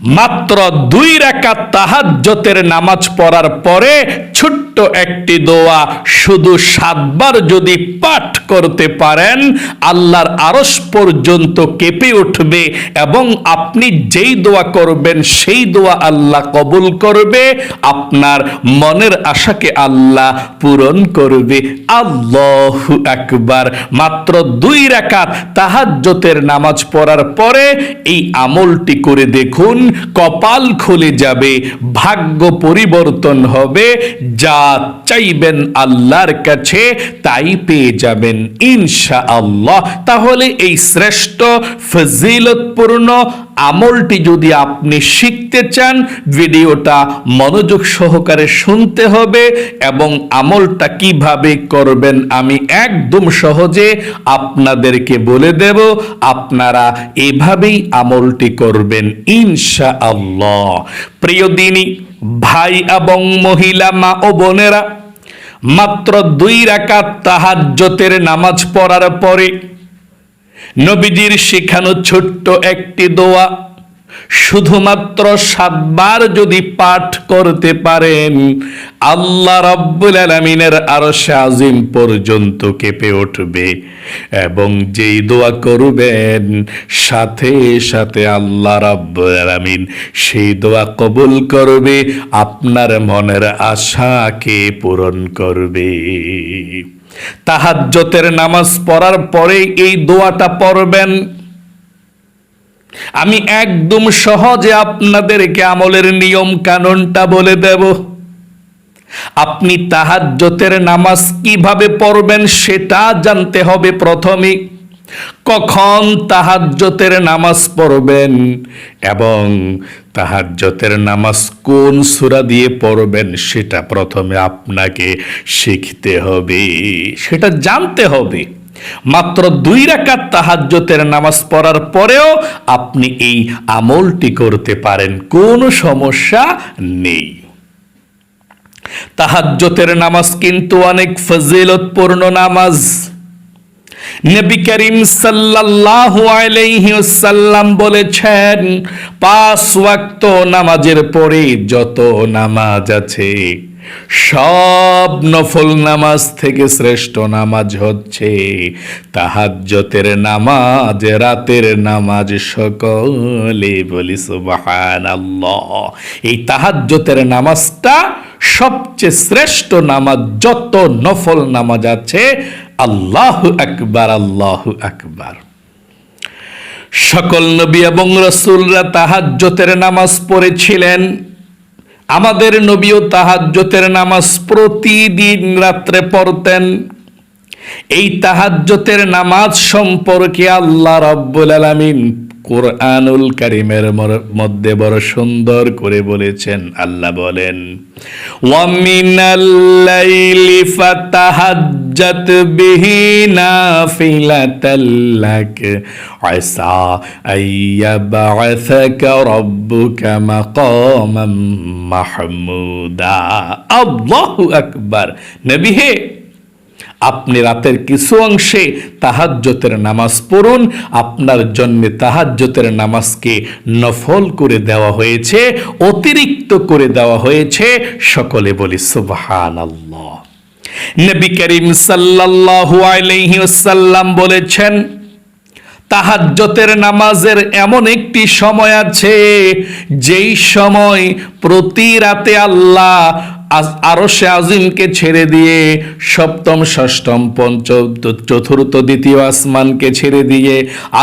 মাত্র 2 রাকাত তাহাজ্জুদের নামাজ পড়ার পরে ছোট্ট একটি দোয়া শুধু 7 বার যদি পাঠ করতে পারেন, আল্লাহর আরশ পর্যন্ত কেঁপে উঠবে এবং আপনি যেই দোয়া করবেন সেই দোয়া আল্লাহ কবুল করবে, আপনার মনের আশাকে আল্লাহ পূরণ করবে। আল্লাহু আকবার। মাত্র 2 রাকাত তাহাজ্জুদের নামাজ পড়ার পরে এই আমলটি করে দেখুন, কপাল খুলে যাবে, ভাগ্য পরিবর্তন হবে, যা চাইবেন আল্লাহর কাছে তাই পেয়ে যাবেন ইনশাআল্লাহ। তাহলে এই শ্রেষ্ঠ ফজিলতপূর্ণ আমলটি যদি আপনি শিখতে চান, ভিডিওটা মনোযোগ সহকারে শুনতে হবে এবং আমলটা কিভাবে করবেন আমি একদম সহজে আপনাদেরকে বলে দেব। আপনারা এভাবেই আমলটি করবেন ইনশাআল্লাহ। প্রিয় দিনী ভাই এবং মহিলা মা ও বোনেরা, মাত্র 2 রাকাত তাহাজ্জুদের নামাজ পড়ার পরে নবীজির শেখানো ছোট্ট একটি দোয়া শুধুমাত্র 7 বার যদি পাঠ করতে পারেন, আল্লাহ রাব্বুল আলামিনের আরশে আজিম পর্যন্ত কেঁপে উঠবে এবং যেই দোয়া করবেন সাথে সাথে আল্লাহ রাব্বুল আলামিন সেই দোয়া কবুল করবে, আপনার মনের আশাকে পূরণ করবে। তাহাজ্জুদের নামাজ পড়ার পরে এই দোয়াটা পড়বেন। আমি একদম সহজে আপনাদেরকে আমলের নিয়ম কানুনটা বলে দেব। আপনি তাহাজ্জুদের নামাজ কিভাবে পড়বেন সেটা জানতে হবে প্রথমে। কখন তাহাজ্জুদের নামাজ পড়বেন এবং তাহাজ্জুদের নামাজ কোন সূরা দিয়ে পড়বেন সেটা প্রথমে আপনাকে শিখতে হবে, সেটা জানতে হবে। মাত্র 2 রাকাত তাহাজ্জুদের নামাজ পড়ার পরেও আপনি এই আমলটি করতে পারেন, কোনো সমস্যা নেই। তাহাজ্জুদের নামাজ কিন্তু অনেক ফজিলতপূর্ণ নামাজ। নবী করিম সাল্লাল্লাহু আলাইহি ওয়াসাল্লাম বলেছেন, 5 ওয়াক্ত নামাজের পরে যত নামাজ আছে সব নফল নামাজ থেকে শ্রেষ্ঠ নামাজ হচ্ছে তাহাজ্জুদের নামাজ, রাতের নামাজ। সকলে বলি সুবহানাল্লাহ। এই তাহাজ্জুদের নামাজটা সবচেয়ে শ্রেষ্ঠ নামাজ, যত নফল নামাজ আছে। আল্লাহু আকবার, আল্লাহু আকবার। সকল নবী এবং রাসূলরা তাহাজ্জুদের নামাজ পড়েছিলেন। আমাদের নবীও তাহাজ্জুদের নামাজ প্রতিদিন রাত্রে পড়তেন। এই তাহাজ্জুদের নামাজ সম্পর্কে আল্লাহ রাব্বুল আলামিন কুরআনুল কারীমের মধ্যে বড় সুন্দর করে বলেছেন। আল্লাহ বলেন, ওয়া মিনাল লাইলি ফাতাহাজ্জাত বিহি নাফিলাতাল লাক আসা আইয়াবআসাকা রাব্বুকা মাকামান মাহমুদা। আল্লাহু আকবার। নবী হে, আপনি রাতের কিছু অংশে তাহাজ্জুদের নামাজ পড়ুন। আপনার জন্য তাহাজ্জুদের নামাজকে নফল করে দেওয়া হয়েছে, অতিরিক্ত করে দেওয়া হয়েছে। সকলে বলি সুবহানাল্লাহ। নবী করিম সাল্লাল্লাহু আলাইহি ওয়াসাল্লাম বলেছেন, তাহাজ্জুদের নামাজের এমন একটি সময় আছে যেই সময় প্রতি রাতে আল্লাহ আরশে আজিমকে ছেড়ে দিয়ে সপ্তম, ষষ্ঠম, পঞ্চম, চতুর্থ, দ্বিতীয় আসমানকে ছেড়ে দিয়ে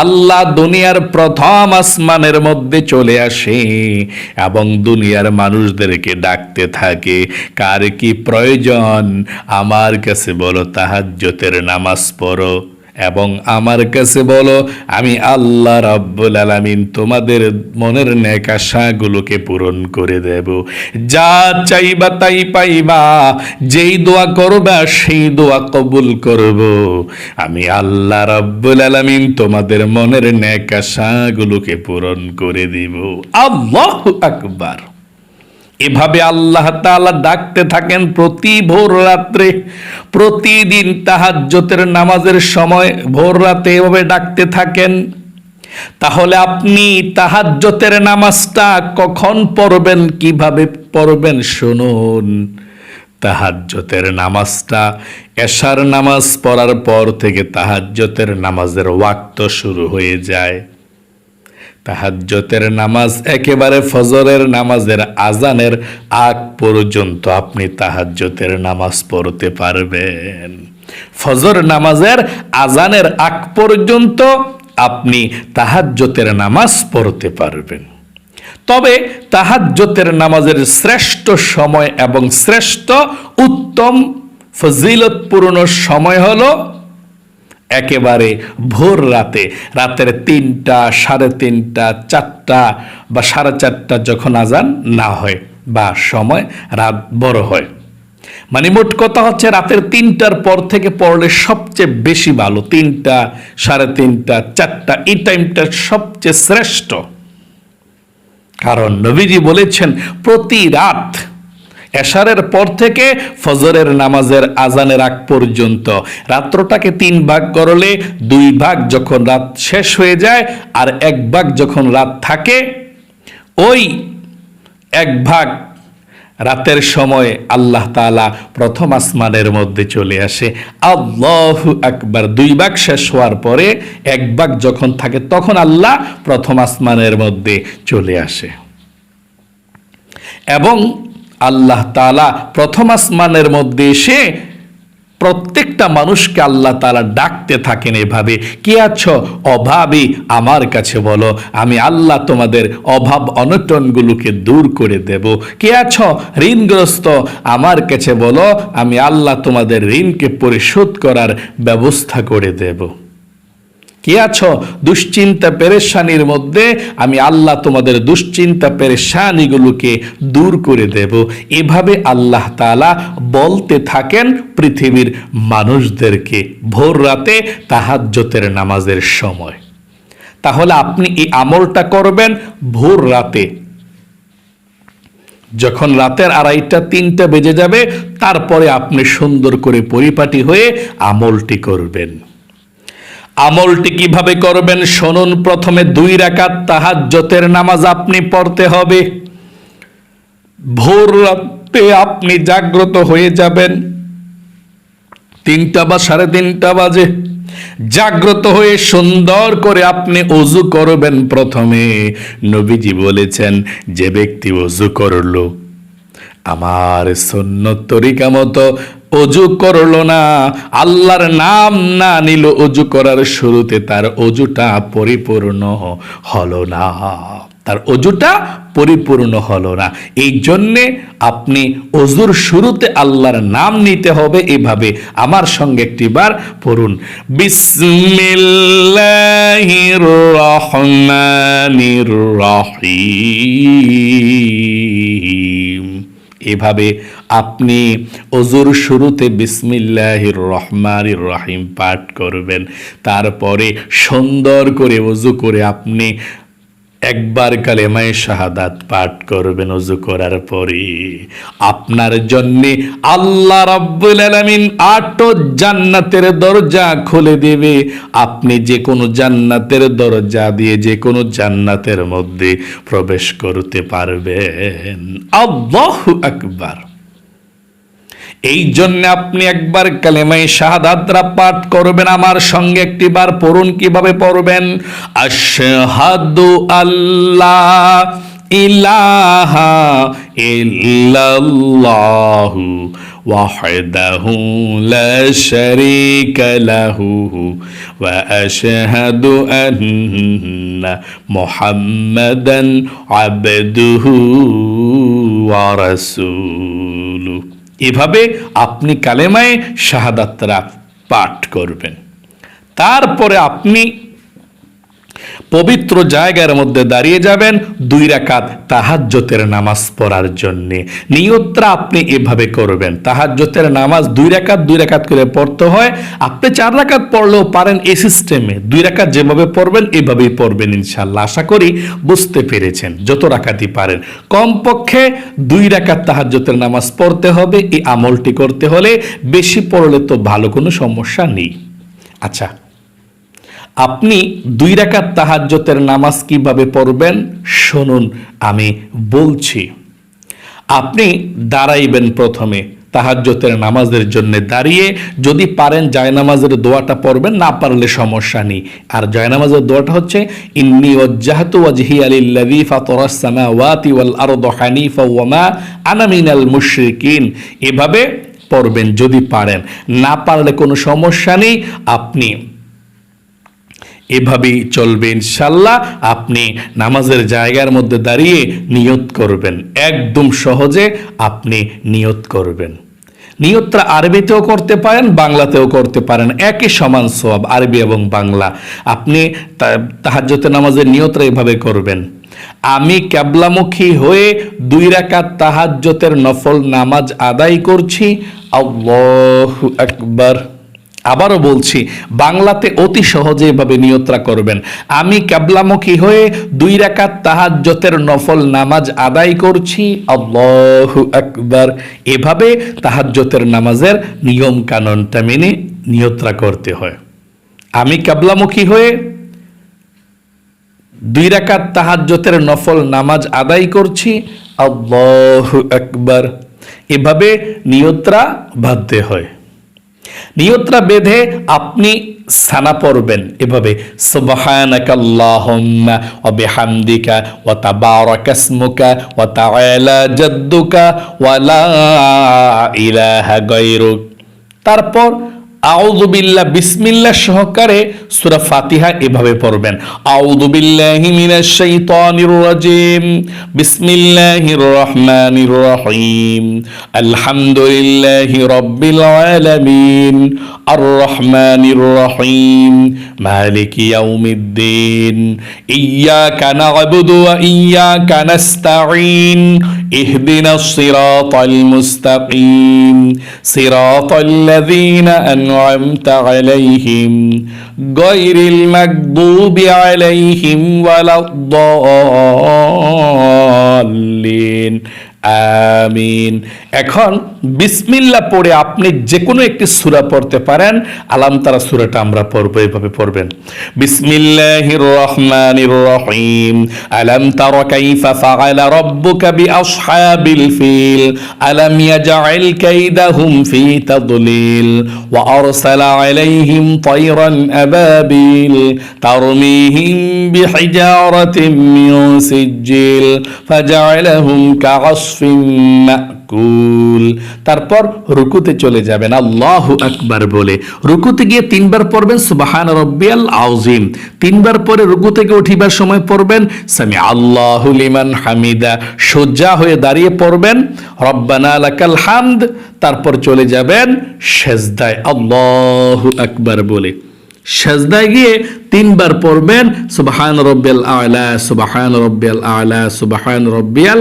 আল্লাহ দুনিয়ার প্রথম আসমানের মধ্যে চলে আসে এবং দুনিয়ার মানুষদেরকে ডাকতে থাকে, কার কি প্রয়োজন আমার কাছে বলো, তাহাজ্জুদের নামাজ পড়ো এবং আমার কাছে বলো, আমি আল্লাহ রাব্বুল আলামিন তোমাদের মনের নেক আশাগুলোকে পূরণ করে দেব। যা চাইবা তাই পাইবা, যেই দোয়া করবা সেই দোয়া কবুল করব। আমি আল্লাহ রাব্বুল আলামিন তোমাদের মনের নেক আশাগুলোকে পূরণ করে দিব। আল্লাহু আকবার। এভাবে আল্লাহ তাআলা ডাকতে থাকেন প্রতি ভোর রাত্রে। প্রতিদিন তাহাজ্জুদের নামাজের সময় ভোর রাতে এভাবে ডাকতে থাকেন। তাহলে আপনি তাহাজ্জুদের নামাজটা কখন পড়বেন, কিভাবে পড়বেন শুনুন। তাহাজ্জুদের নামাজটা এশার নামাজ পড়ার পর থেকে তাহাজ্জুদের নামাজের ওয়াক্ত শুরু হয়ে যায়। তাহাজ্জুদের নামাজ একেবারে ফজরের নামাজের আজানের আগ পর্যন্ত আপনি তাহাজ্জুদের নামাজ পড়তে পারবেন। ফজর নামাজের আজানের আগ পর্যন্ত আপনি তাহাজ্জুদের নামাজ পড়তে পারবেন। তবে তাহাজ্জুদের নামাজের শ্রেষ্ঠ সময় এবং শ্রেষ্ঠ উত্তম ফজিলতপূর্ণ সময় হলো একেবারে ভোর রাতে, রাতের 3টা, 3:30, 4টা বা 4:30 যখন আজান না হয় বা সময় রাত বড় হয়। মানে মোট কথা হচ্ছে রাতের 3টার পর থেকে পড়লে সবচেয়ে বেশি ভালো। 3টা, 3:30, 4টা এই টাইমটা সবচেয়ে শ্রেষ্ঠ। কারণ নবীজি বলেছেন প্রতি রাত এশারের পর থেকে ফজরের নামাজের আজানের আগ পর্যন্ত রাত্রটাকে 3 ভাগ করলে 2 ভাগ যখন রাত শেষ হয়ে যায় আর 1 ভাগ যখন রাত থাকে, ওই 1 ভাগ রাতের সময় আল্লাহ তাআলা প্রথম আসমানের মধ্যে চলে আসে। আল্লাহু আকবার। 2 ভাগ শেষ হওয়ার পরে 1 ভাগ যখন থাকে তখন আল্লাহ প্রথম আসমানের মধ্যে চলে আসে এবং আল্লাহ তাআলা প্রথম আসমানের মধ্যে এসে প্রত্যেকটা মানুষকে আল্লাহ তাআলা ডাকতে থাকেন এভাবে, কে আছো অভাবী আমার কাছে বলো, আমি আল্লাহ তোমাদের অভাব অনটনগুলোকে দূর করে দেব। কে আছো ঋণগ্রস্ত আমার কাছে বলো, আমি আল্লাহ তোমাদের ঋণকে পরিশোধ করার ব্যবস্থা করে দেব। কে আছো দুশ্চিন্তা পেরেশানির মধ্যে, আমি আল্লাহ তোমাদের দুশ্চিন্তা পেরেশানিগুলোকে দূর করে দেব। এভাবে আল্লাহ তাআলা বলতে থাকেন পৃথিবীর মানুষদেরকে ভোর রাতে তাহাজ্জুদের নামাজের সময়। তাহলে আপনি এই আমলটা করবেন ভোর রাতে, যখন রাতের 2:30, 3টা বেজে যাবে তারপরে আপনি সুন্দর করে পরিপাটি হয়ে আমলটি করবেন। আমলটি কিভাবে করবেন শুনুন। প্রথমে 2 রাকাত তাহাজ্জুদের নামাজ আপনি পড়তে হবে। ভোর রাতে আপনি জাগ্রত হয়ে যাবেন, 3টা বা 3:30 বাজে। জাগ্রত হয়ে সুন্দর করে আপনি ওযু করবেন। প্রথমে নবীজি বলেছেন, যে ব্যক্তি ওযু করলো আমার সুন্নত তরিকা মতো ওযু করলো না, আল্লাহর নাম না নিল ওযু করার শুরুতে, তার ওযুটা পরিপূর্ণ হলো না, তার ওযুটা পরিপূর্ণ হলো না। এই জন্যে আপনি ওযুর শুরুতে আল্লাহর নাম নিতে হবে। এভাবে আমার সঙ্গে একটিবার পড়ুন, বিসমিল্লাহির রহমানির রহিম। এভাবে আপনি ওযুর শুরুতে বিসমিল্লাহির রহমানির রহিম পাঠ করবেন। তারপরে সুন্দর করে ওযু করে আপনি একবার কালেমায়ে শাহাদাত পাঠ করবেন। ওযু করার পরে আপনার জন্য আল্লাহ রাব্বুল আলামিন 8 জান্নাতের দরজা খুলে দেবে। আপনি যে কোনো জান্নাতের দরজা দিয়ে যে কোনো জান্নাতের মধ্যে প্রবেশ করতে পারবেন। আল্লাহু আকবার। এই জন্য আপনি একবার কালেমায়ে শাহাদাতরা পাঠ করবেন। আমার সঙ্গে একটিবার পড়ুন। কিভাবে পড়বেন? আশহাদু আল্লাহ ইলাহা ইল্লাল্লাহু ওয়াহদাহু লা শারীকা লাহু ওয়া আশহাদু আন্না মুহাম্মাদান আবদুহু ওয়া রাসূলুহু। এভাবে আপনি কালেমায়ে শাহাদাতরা পাঠ করবেন। তারপরে আপনি পবিত্র জায়গার মধ্যে দাঁড়িয়ে যাবেন 2 রাকাত তাহাজ্জুদের নামাজ পড়ার জন্য। নিয়তটা আপনি এভাবে করবেন। তাহাজ্জুদের নামাজ 2 রাকাত করে পড়তে হয়। আপনি 4 রাকাত পড়লেও পারেন এই সিস্টেমে। 2 রাকাত যেভাবে পড়বেন এভাবেই পড়বেন ইনশাআল্লাহ। আশা করি বুঝতে পেরেছেন। যত রাকাতই পারেন, কমপক্ষে 2 রাকাত তাহাজ্জুদের নামাজ পড়তে হবে। এই আমলটি করতে হলে বেশি পড়লে তো ভালো, কোনো সমস্যা নেই। আচ্ছা, আপনি 2 রাকাত তাহাজ্জুদের নামাজ কিভাবে পড়বেন শুনুন, আমি বলছি। আপনি দাঁড়াইবেন প্রথমে তাহাজ্জুদের নামাজের জন্য দাঁড়িয়ে, যদি পারেন জায়নামাজের দোয়াটা পড়বেন, না পারলে সমস্যা নেই। আর জায়নামাজের দোয়াটা হচ্ছে ইন্নী ওয়াজ্জাহতু ওয়াজহিয়া লিল্লাযী ফাতারাস সামাওয়াতি ওয়াল আরদা হানিফা ওয়া মা আনা মিনাল মুশরিকিন। এভাবে পড়বেন যদি পারেন, না পারলে কোনো সমস্যা নেই, আপনি এভাবেই চলবে ইনশাল্লাহ। আপনি নামাজের জায়গার মধ্যে দাঁড়িয়ে নিয়ত করবেন, একদম সহজে আপনি নিয়ত করবেন। নিয়তটা আরবিতেও করতে পারেন, বাংলাতেও করতে পারেন, একই সমান সওয়াব, আরবি এবং বাংলা। আপনি তাহাজ্জুদের নামাজের নিয়তটা এভাবে করবেন, আমি কিবলামুখী হয়ে 2 রাকাত তাহাজ্জুদের নফল নামাজ আদায় করছি, আল্লাহু আকবার। আবারও বলছি, বাংলাতে অতি সহজে এভাবে নিয়তরা করবেন, আমি কিবলামুখী হয়ে 2 রাকাত তাহাজ্জুদের নফল নামাজ আদায় করছি, আল্লাহু আকবার। এভাবে তাহাজ্জুদের নামাজের নিয়ম কানুনটা মেনে নিয়তরা করতে হয়। আমি কিবলামুখী হয়ে 2 রাকাত তাহাজ্জুদের নফল নামাজ আদায় করছি, আল্লাহু আকবার। এভাবে নিয়তরা বাঁধতে হয়। নিয়তরা বেঁধে আপনি সানা পড়বেন এভাবে, সুবহানাকাল্লাহুম্মা ওয়া বিহামদিকা ওয়া তাবারাকা ইসমুকা ওয়া তাআলা জাদ্দুকা ওয়া লা ইলাহা গায়রুক। তারপর আউযু বিল্লাহ বিসমিল্লাহ সহকারে সূরা ফাতিহা এভাবে পড়বেন, আউযু বিল্লাহি মিনাশ শাইতানির রাজিম, বিসমিল্লাহির রহমানির রহিম, আলহামদুলিল্লাহি রাব্বিল আলামিন, আর রহমানির রহিম, মালিকি ইয়াউমিদ্দিন, ইয়্যাকা না'বুদু ওয়া ইয়্যাকা নাস্তাঈন, ইহদিনাস সিরাতাল মুস্তাকিম, সিরাতাল্লাযীনা أنعمت عليهم غير المغضوب عليهم ولا الضالين আমিন। এখন বিসমিল্লাহ পড়ে আপনি যে কোনো একটি সূরা পড়তে পারেন। আলাম তারা সূরাটা আমরা পড়ব, এভাবে পড়বেন, বিসমিল্লাহির রহমানির রহিম, আলাম তারা কাইফা ফাআলা রাব্বুকা বিআসহাবিল ফিল, আলাম ইয়াজআল কাইদাহুম ফি তাদলিল, ওয়া আরসালা আলাইহিম তায়রান আবাবিল তারমিহিম বিহিজারাতিন মিন সিজ্জিল ফাজআলাহুম কাআসফিন মাকুল। তারপর রুকুতে চলে যাবেন আল্লাহু আকবার বলে। রুকুতে গিয়ে 3 বার পড়বেন সুবহান রাব্বিয়াল আযীম। 3 বার পরে রুকু থেকে উঠিবার সময় পড়বেন সামি আল্লাহু লিমান হামিদা। সোজা হয়ে দাঁড়িয়ে পড়বেন রব্বানা লাকাল হামদ। তারপর চলে যাবেন সেজদায় আল্লাহু আকবার বলে। সেজদায় গিয়ে 3 বার পড়বেন সুবহান রাব্বিয়াল আ'লা, সুবহান রাব্বিয়াল আ'লা, সুবহান রাব্বিয়াল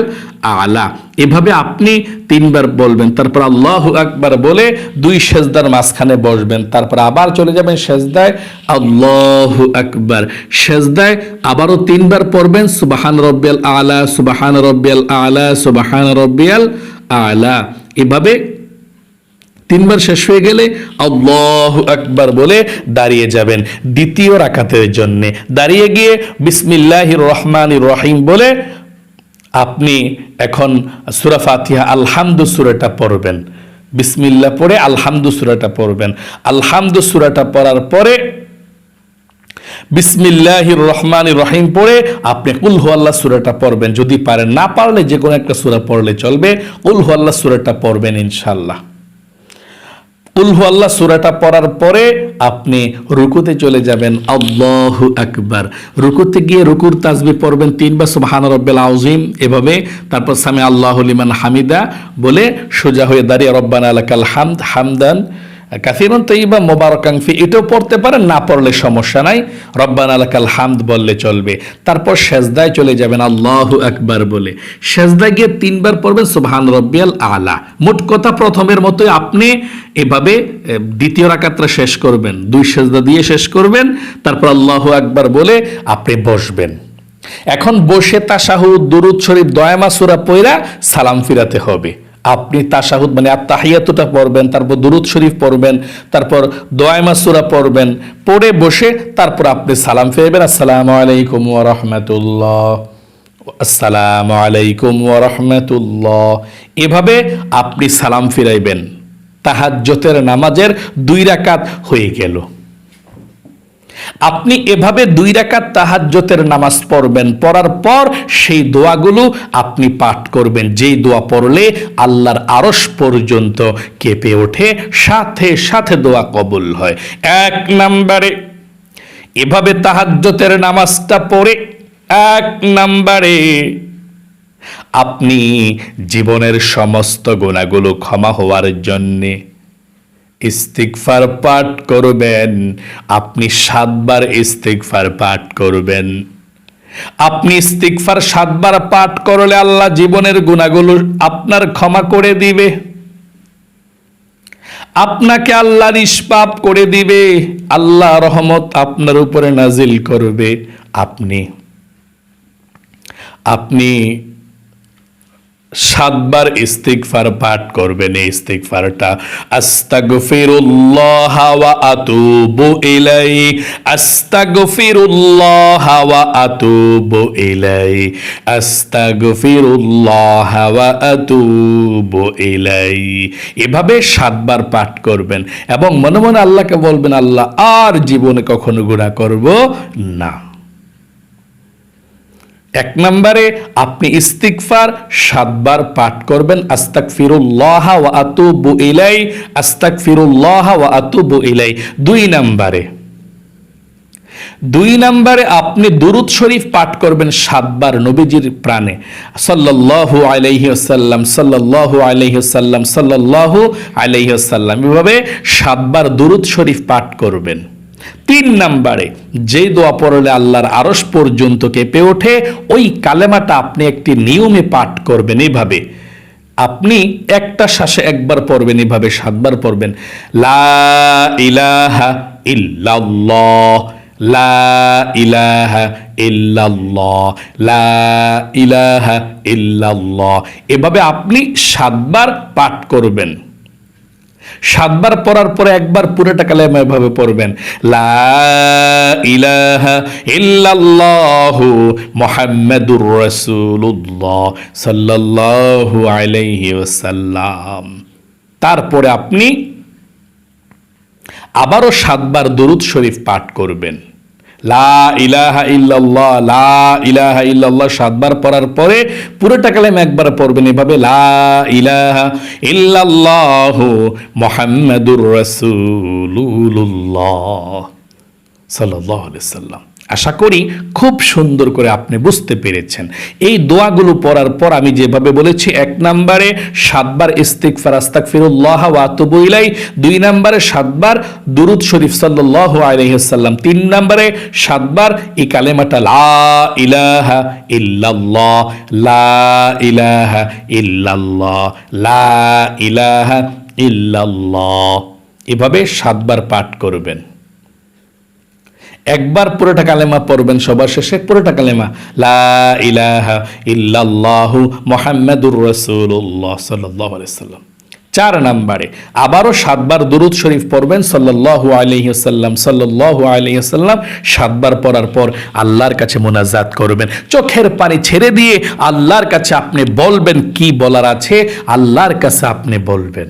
আ'লা। এভাবে আপনি 3 বার বলবেন। তারপর আল্লাহু আকবার বলে 2 সেজদার মাঝখানে বসবেন। তারপর আবার চলে যাবেন সেজদায় আল্লাহু আকবার। সেজদায় আবারও 3 বার পড়বেন সুবহান রাব্বিয়াল আ'লা, সুবহান রাব্বিয়াল আ'লা, সুবহান রাব্বিয়াল আ'লা। এভাবে 3 বার শেষ হয়ে গেলে আল্লাহু আকবার বলে দাঁড়িয়ে যাবেন দ্বিতীয় রাকাতের জন্য। দাঁড়িয়ে গিয়ে বিসমিল্লাহির রহমানির রহিম বলে আপনি এখন সূরা ফাতিহা আলহামদু সূরাটা পড়বেন। বিসমিল্লাহ পড়ে আলহামদু সূরাটা পড়বেন। আলহামদু সূরাটা পড়ার পরে বিসমিল্লাহির রহমানির রহিম পড়ে আপনি কুল হুয়াল্লাহ সূরাটা পড়বেন যদি পারেন। না পারলে যে কোনো একটা সূরা পড়লে চলবে। কুল হুয়াল্লাহ সূরাটা পড়বেন ইনশাআল্লাহ। কুল হুয়াল্লাহ সূরাটা পড়ার পরে আপনি রুকুতে চলে যাবেন আল্লাহু আকবার। রুকুতে গিয়ে রুকুর তাসবিহ পড়বেন 3 বার সুবহান রাব্বিল আযীম এভাবে। তারপর সামি আল্লাহু লিমান হামিদা বলে সোজা হয়ে দাঁড়িয়ে রব্বানা লাকাল হামদ হামদান কাসীরান তাইয়্যিবান মুবারাকান ফি, এটাও পড়তে পারেন, না পড়লে সমস্যা নাই, রব্বানা লাকাল হামদ বললে চলবে। তারপর সেজদায় চলে যাবেন আল্লাহু আকবার বলে। সেজদায় গিয়ে 3 বার পড়বেন সুবহান রাব্বিয়াল আ'লা। মোট কথা প্রথমের মতোই আপনি এভাবে দ্বিতীয় রাকাতটা শেষ করবেন, 2 সেজদা দিয়ে শেষ করবেন। তারপর আল্লাহু আকবার বলে আপনি বসবেন। এখন বসে তাশাহুদ, দুরূদ শরীফ, দয়ামা সূরা পড়া সালাম ফিরাতে হবে। আপনি তাশাহুদ মানে আত্তাহিয়াতুটা পড়বেন, তারপর দুরুদ শরীফ পড়বেন, তারপর দোয়ায়ে মাসুরা পড়বেন, পড়ে বসে তারপর আপনি সালাম ফিরাবেন, আসসালামু আলাইকুম ওয়া রাহমাতুল্লাহ, আসসালামু আলাইকুম ওয়া রাহমাতুল্লাহ। এভাবে আপনি সালাম ফিরাইবেন। তাহাজ্জুদের নামাজের 2 রাকাত হয়ে গেল। আপনি এভাবে 2 রাকাত তাহাজ্জুদের নামাজ পড়বেন, পড়ার পর সেই দোয়াগুলো আপনি পাঠ করবেন, যেই দোয়া পড়লে আল্লাহর আরশ পর্যন্ত কেঁপে ওঠে, সাথে সাথে দোয়া কবুল হয়। 1 নম্বরে এভাবে তাহাজ্জুদের নামাজটা পড়ে 1 নম্বরে আপনি জীবনের সমস্ত গুনাহগুলো ক্ষমা হওয়ার জন্যে ইস্তিগফার পাঠ করবেন। আপনি 7 বার ইস্তিগফার পাঠ করবেন। আপনি ইস্তিগফার 7 বার পাঠ করলে আল্লাহ জীবনের গুনাহগুলো আপনার ক্ষমা করে দিবে, আপনাকে আল্লাহ নিষ্পাপ করে দিবে, আল্লাহ রহমত আপনার উপরে নাজিল করবে। আপনি 7 বার ইস্তিগফার পাঠ করবেন। এই ইস্তিগফারটা আস্তাগফিরুল্লাহ ওয়া আতুবু ইলাইহি, আস্তাগফিরুল্লাহ ওয়া আতুবু ইলাইহি, আস্তাগফিরুল্লাহ ওয়া আতুবু ইলাইহি। এভাবে 7 বার পাঠ করবেন এবং মনে মনে আল্লাহকে বলবেন, আল্লাহ আর জীবনে কখনো গুনাহ করব না। 1 নম্বরে আপনি ইস্তিগফার 7 বার পাঠ করবেন, আস্তাগফিরুল্লাহ ওয়া আতুবু ইলাইহি, আস্তাগফিরুল্লাহ ওয়া আতুবু ইলাইহি। 2 নম্বরে আপনি দুরূদ শরীফ পাঠ করবেন 7 বার নবীজির প্রাণে, সাল্লাল্লাহু আলাইহি ওয়াসাল্লাম, সাল্লাল্লাহু আলাইহি ওয়াসাল্লাম, সাল্লাল্লাহু আলাইহি ওয়াসাল্লাম। এভাবে 7 বার দুরূদ শরীফ পাঠ করবেন। 3 নম্বরে যেই দোয়া পড়লে আল্লাহর আরশ পর্যন্ত কেঁপে ওঠে, ওই কালেমাটা আপনি একটি নিয়মে পাঠ করবেন। এইভাবে আপনি একটা শ্বাসে 1 বার পড়বেন, এইভাবে 7 বার পড়বেন। লা ইলাহা ইল্লাল্লাহ, লা ইলাহা ইল্লাল্লাহ, লা ইলাহা ইল্লাল্লাহ। এভাবে আপনি 7 বার পাঠ করবেন। 7 বার পড়ার পরে 1 বার পুরোটা কালেমা এভাবে পড়বেন, লা ইলাহা ইল্লাল্লাহু মুহাম্মাদুর রাসূলুল্লাহ সাল্লাল্লাহু আলাইহি ওয়াসাল্লাম। তারপরে আপনি আবারও 7 বার দরুদ শরীফ পাঠ করবেন। লা ইলাহা ইল্লাল্লাহ, লা ইলাহা ইল্লাল্লাহ 7 বার পড়ার পরে পুরোটা কালেমা 1 বার পড়বেন, এভাবে লা ইলাহা ইল্লাল্লাহু মুহাম্মাদুর রাসূলুল্লাহ সাল্লাল্লাহু আলাইহি ওয়াসাল্লাম। আশা করি খুব সুন্দর করে আপনি বুঝতে পেরেছেন। এই দোয়াগুলো পড়ার পর আমি যেভাবে বলেছি, 1 নম্বরে 7 বার ইস্তিগফার, আস্তাগফিরুল্লাহ ওয়া আতুবু ইলাইহি, 2 নম্বরে 7 বার দুরূদ শরীফ সাল্লাল্লাহু আলাইহি ওয়াসাল্লাম, 3 নম্বরে 7 বার এই কালেমাটা লা ইলাহা ইল্লাল্লাহ, লা ইলাহা ইল্লাল্লাহ, লা ইলাহা ইল্লাল্লাহ। এভাবে 7 বার পাঠ করবেন। 1 বার পুরোটা কালেমা পড়বেন, সবার শেষে পুরোটা কালেমা লা ইলাহা ইল্লাল্লাহু মুহাম্মাদুর রাসূলুল্লাহ সাল্লাল্লাহু আলাইহি ওয়াসাল্লাম। 4 নম্বরে আবারও 7 বার দুরূদ শরীফ পড়বেন, সাল্লাল্লাহু আলাইহি ওয়াসাল্লাম, সাল্লাল্লাহু আলাইহি ওয়াসাল্লাম। 7 বার পড়ার পর আল্লাহর কাছে মোনাজাত করবেন, চোখের পানি ছেড়ে দিয়ে আল্লাহর কাছে আপনি বলবেন, কি বলার আছে আল্লাহর কাছে আপনি বলবেন।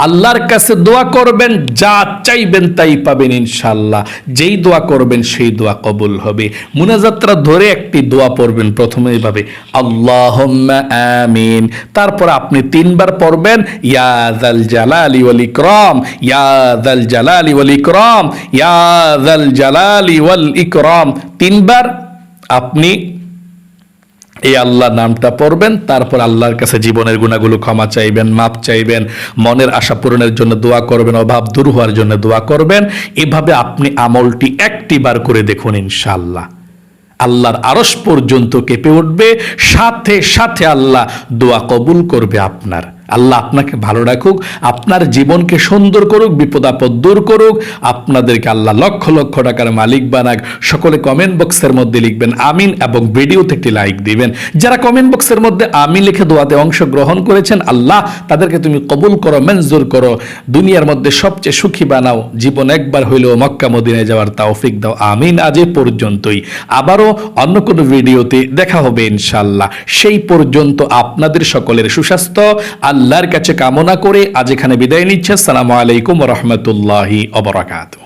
আল্লাহর কাছে দোয়া করবেন, যা চাইবেন তাই পাবেন ইনশাআল্লাহ। যেই দোয়া করবেন সেই দোয়া কবুল হবে। মুনাজাতটা ধরে একটি দোয়া পড়বেন, প্রথমে এইভাবে আল্লাহুম্মা আমিন, তারপর আপনি 3 বার পড়বেন ইয়া যাল জালালি ওয়াল ইকরাম, ইয়া যাল জালালি ওয়াল ইকরাম, ইয়া যাল জালালি ওয়াল ইকরাম। 3 বার আপনি এই আল্লাহ নামটা পড়বেন, তারপর আল্লাহর কাছে জীবনের গুনাহগুলো ক্ষমা চাইবেন, মাপ চাইবেন, মনের আশা পূরণের জন্য দোয়া করবেন, অভাব দূর হওয়ার জন্য দোয়া করবেন। এভাবে আপনি আমলটি 1টি বার করে দেখুন, ইনশাআল্লাহ আল্লাহর আরশ পর্যন্ত কেঁপে উঠবে, সাথে সাথে আল্লাহ দোয়া কবুল করবে আপনার। আল্লাহ আপনাকে ভালো রাখুক, আপনার জীবনকে সুন্দর করুক, বিপদ আপদ দূর করুক, আপনাদেরকে আল্লাহ লক্ষ লক্ষ টাকার মালিক বানাক। সকলে কমেন্ট বক্সের মধ্যে লিখবেন আমিন এবং ভিডিওতে একটি লাইক দিবেন। যারা কমেন্ট বক্সের মধ্যে আমিন লিখে দোয়াতে অংশগ্রহণ করেছেন, আল্লাহ তাদেরকে তুমি কবুল করো, মঞ্জুর করো, দুনিয়ার মধ্যে সবচেয়ে সুখী বানাও, জীবন একবার হইলেও মক্কা মদিনায় যাওয়ার তৌফিক দাও। আমিন। আজ এ পর্যন্তই, আবারও অন্য কোনো ভিডিওতে দেখা হবে ইনশাআল্লাহ। সেই পর্যন্ত আপনাদের সকলের সুস্বাস্থ্য আল্লাহর কাছে কামনা করে আজ এখানে বিদায় নিচ্ছে। আসসালামু আলাইকুম ওয়া রাহমাতুল্লাহি ওয়া বারাকাতুহু।